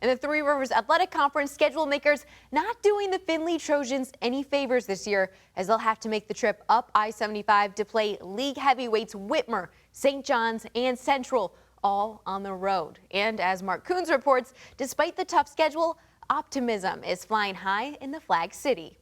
And the Three Rivers Athletic Conference schedule makers not doing the Findlay Trojans any favors this year, as they'll have to make the trip up I-75 to play league heavyweights Whitmer, St. John's, and Central, all on the road. And as Mark Coons reports, despite the tough schedule, optimism is flying high in the Flag City.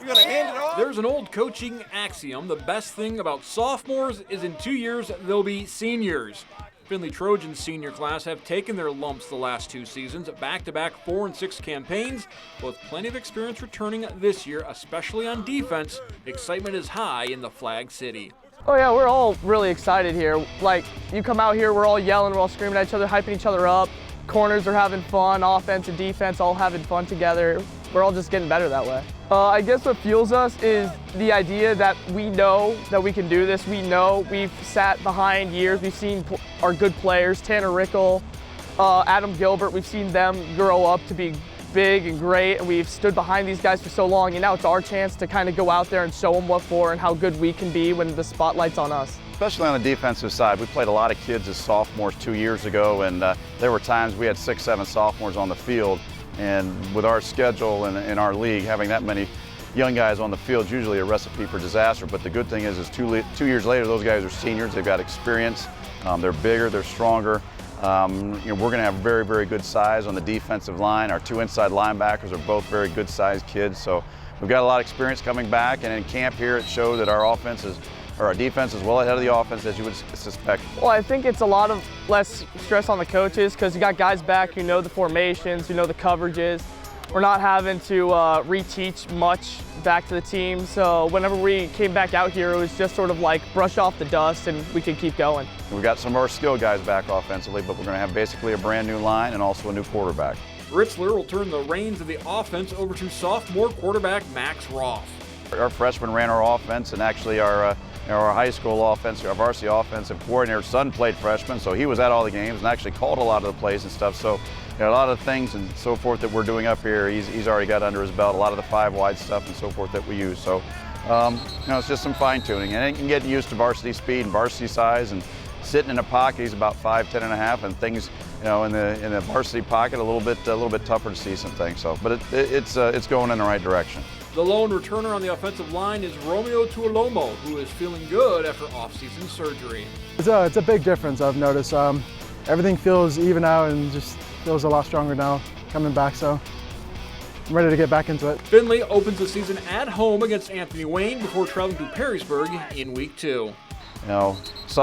There's an old coaching axiom. The best thing about sophomores is in 2 years they'll be seniors. Findlay Trojans senior class have taken their lumps the last 2 seasons, back-to-back 4 and 6 campaigns, with plenty of experience returning this year, especially on defense. Excitement is high in the Flag City. Oh yeah, we're all really excited here. Like, you come out here, we're all yelling, we're all screaming at each other, hyping each other up. Corners are having fun, offense and defense all having fun together. We're all just getting better that way. I guess what fuels us is the idea that we know that we can do this. We know we've sat behind years. We've seen our good players, Tanner Rickle, Adam Gilbert. We've seen them grow up to be big and great, and we've stood behind these guys for so long, and now it's our chance to kind of go out there and show them what for and how good we can be when the spotlight's on us. Especially on the defensive side. We played a lot of kids as sophomores 2 years ago, and there were times we had 6, 7 sophomores on the field. And with our schedule and our league, having that many young guys on the field is usually a recipe for disaster. But the good thing is 2 years later, those guys are seniors. They've got experience. They're bigger. They're stronger. We're going to have very, very good size on the defensive line. Our 2 inside linebackers are both very good-sized kids. So we've got a lot of experience coming back. And in camp here, it showed that our defense is well ahead of the offense, as you would suspect. Well, I think it's a lot of less stress on the coaches because you got guys back who know the formations, who know the coverages. We're not having to reteach much back to the team. So whenever we came back out here, it was just sort of like brush off the dust and we could keep going. We've got some of our skill guys back offensively, but we're going to have basically a brand new line and also a new quarterback. Ritzler will turn the reins of the offense over to sophomore quarterback Max Roth. Our freshman ran our offense, and actually our high school offense, our varsity offensive coordinator's son played freshman, so he was at all the games and actually called a lot of the plays and stuff. So a lot of things and so forth that we're doing up here, he's already got under his belt, a lot of the 5-wide stuff and so forth that we use. So it's just some fine tuning, and he can get used to varsity speed and varsity size, and sitting in a pocket, he's about 5'10" and a half, and things, in the varsity pocket, a little bit tougher to see some things. So, but it's going in the right direction. The lone returner on the offensive line is Romeo Tuolomo, who is feeling good after off-season surgery. It's a big difference, I've noticed. Everything feels even out and just feels a lot stronger now coming back, so I'm ready to get back into it. Findlay opens the season at home against Anthony Wayne before traveling to Perrysburg in week 2.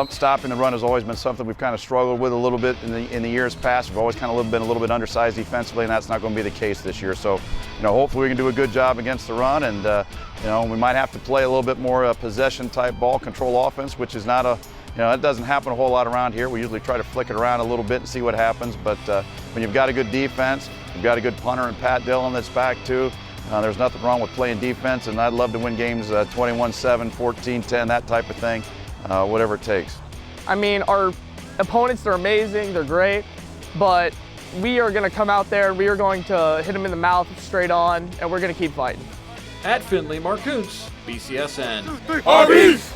Stopping the run has always been something we've kind of struggled with a little bit in the years past. We've always kind of been a little bit undersized defensively, and that's not going to be the case this year. So, hopefully we can do a good job against the run, and we might have to play a little bit more possession-type ball control offense, which is not it doesn't happen a whole lot around here. We usually try to flick it around a little bit and see what happens. But when you've got a good defense, you've got a good punter and Pat Dillon that's back too. There's nothing wrong with playing defense, and I'd love to win games 21-7, 14-10, that type of thing. Whatever it takes. I mean, our opponents, they're amazing, they're great, but we are going to come out there, we are going to hit them in the mouth straight on, and we're going to keep fighting. At Findlay, Mark Kuntz, BCSN. Arby's!